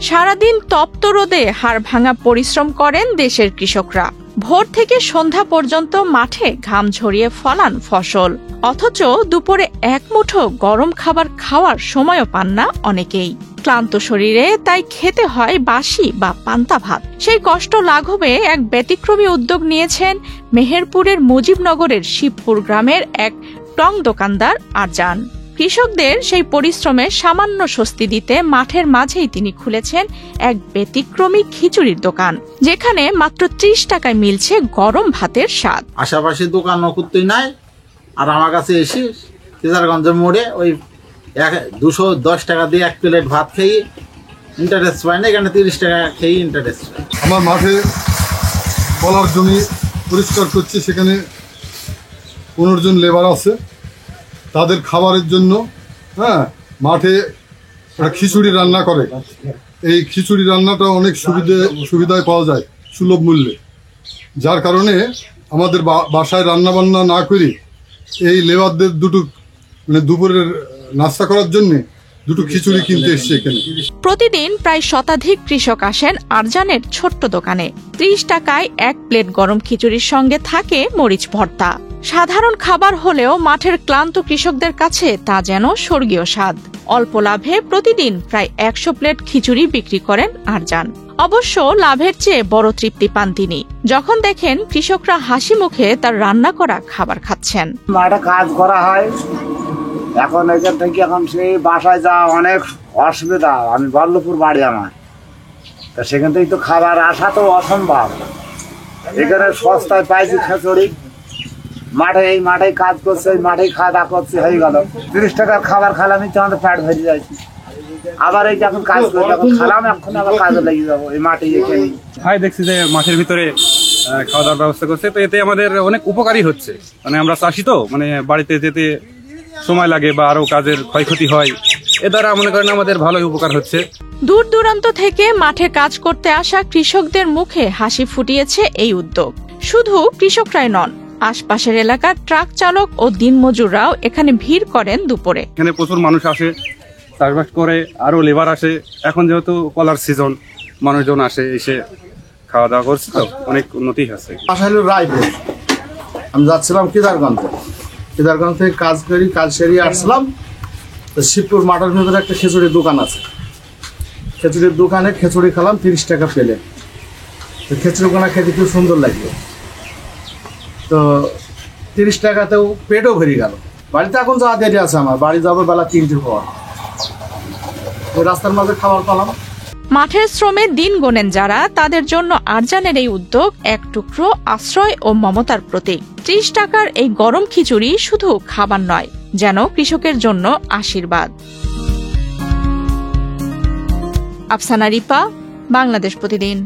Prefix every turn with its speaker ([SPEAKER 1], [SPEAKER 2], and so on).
[SPEAKER 1] সারাদিন তপ্ত রোদে হাড় ভাঙা পরিশ্রম করেন দেশের কৃষকরা। ভোর থেকে সন্ধ্যা পর্যন্ত মাঠে ঘাম ঝরিয়ে ফলান ফসল, অথচ দুপুরে এক মুঠো গরম খাবার খাওয়ার সময়ও পান না অনেকেই। ক্লান্ত শরীরে তাই খেতে হয় বাসি বা পান্তা ভাত। সেই কষ্ট লাঘবে এক ব্যতিক্রমী উদ্যোগ নিয়েছেন মেহেরপুরের মুজিবনগরের শিবপুর গ্রামের এক টং দোকানদার আরজান। কৃষকদের সেই পরিশ্রমে সামান্য স্বস্তি দিতে মাঠের মাঝেই তিনি খুলেছেন এক ব্যতিক্রমী খিচুড়ির দোকান, যেখানে মাত্র 30 টাকায় মিলছে গরম ভাতের স্বাদ।
[SPEAKER 2] আশেপাশে দোকান নকুত্তই নাই, আর আমার কাছে এসে কেদারগঞ্জের মোড়ে ওই 210 টাকা দিয়ে এক প্লেট ভাত খেয়ে ইন্টারেস্ট পাই না, এখানে 30 টাকা খেয়ে ইন্টারেস্ট পাই।
[SPEAKER 3] আমার মাঠে কলার জমি পরিষ্কার করছি, সেখানে 15 জন লেবার আছে। তাদের খাবারের জন্য মাঠে খিচুড়ি রান্না করে। এই খিচুড়ি রান্নাটা অনেক সুবিধায় পাওয়া যায় সুলভ মূল্যে, যার কারণে আমাদের বাসায় রান্নাবান্না না করি এই লেবারদের দুপুরের নাস্তা করার জন্য দুটো খিচুড়ি কিনতে এসছে এখানে।
[SPEAKER 1] প্রতিদিন প্রায় শতাধিক কৃষক আসেন আরজানের ছোট্ট দোকানে। 30 টাকায় এক প্লেট গরম খিচুড়ির সঙ্গে থাকে মরিচ ভর্তা। সাধারণ খাবার হলেও মাঠের ক্লান্ত কৃষকদের কাছে তা যেন স্বর্গীয় স্বাদ। অল্প লাভে প্রতিদিন প্রায় 100 প্লেট খিচুড়ি বিক্রি করেন আরজান। অবশ্য লাভের চেয়ে বড় তৃপ্তি পান তিনি যখন দেখেন কৃষকরা হাসি মুখে তার রান্না করা খাবার খাচ্ছেন।
[SPEAKER 4] মাঠে কাজ করা হয়, এখন এখান থেকে এখন সেই বাসায় যাওয়া অনেক অসুবিধা। আমি বল্লভপুর বাড়ি আমার, তা সেখান থেকে তো খাবার আসা তো অসম্ভব। এখানে সস্তায় পাইছি খিচুড়ি, মাঠে কাজ করছে, মাঠেই খাওয়া দাওয়া করছে, হয়ে গেল 30 টাকার খাবার খালামই তো আমাদের পেট ভরে যাচ্ছি। আবার এই যখন কাজ করি যখন খালাম, এখন আবার কাজে লেগে যাবো এই মাঠে। এখানে
[SPEAKER 5] ভাই দেখছি যে মাঠের ভিতরে খাওয়া দাওয়ার ব্যবস্থা করছে, তো এতে আমাদের অনেক উপকারী হচ্ছে। মানে আমরা চাষি তো, মানে বাড়িতে যেতে সময় লাগে বা আরো কাজের ক্ষয়ক্ষতি হয়, এ দ্বারা মনে করেন আমাদের ভালোই উপকার হচ্ছে।
[SPEAKER 1] দূর দূরান্ত থেকে মাঠে কাজ করতে আসা কৃষকদের মুখে হাসি ফুটিয়েছে এই উদ্যোগ। শুধু কৃষকরাই নন, আশপাশের এলাকার ট্রাক চালক ও দিনমজুররাও এখানে ভিড় করেন দুপুরে।
[SPEAKER 5] এখানে প্রচুর মানুষ আসে, চাষবাস করে, আরো লেবার আসে। এখন যেহেতু কলার সিজন, মানুষজন আসে, এসে খাওয়া দাওয়া করছে, তো অনেক উন্নতি হচ্ছে।
[SPEAKER 2] রায়পুর আমি যাচ্ছিলাম কেদারগঞ্জ থেকে কাজ সেরিয়ে আসলাম। তো শিবপুর মাঠের ভেতরে একটা খিচুড়ির দোকান আছে, খিচুড়ির দোকানে খিচুড়ি খেলাম 30 টাকা পেলে। তো খিচুড়ি কোনা খেতে খুব সুন্দর লাগলো। তো 30 টাকাতেও পেটও ভরে গেল। বাড়িতে এখন যাওয়া দেরি আছে, আমার বাড়ি যাবো বেলা 3টের পর। রাস্তার মাঝে খাবার পেলাম।
[SPEAKER 1] মাঠের শ্রমে দিন গোনেন যারা, তাদের জন্য আরজানের এই উদ্যোগ এক টুকরো আশ্রয় ও মমতার প্রতীক। 30 টাকার এই গরম খিচুড়ি শুধু খাবার নয়, যেন কৃষকের জন্য আশীর্বাদ। আফসানা রিপা, বাংলাদেশ প্রতিদিন।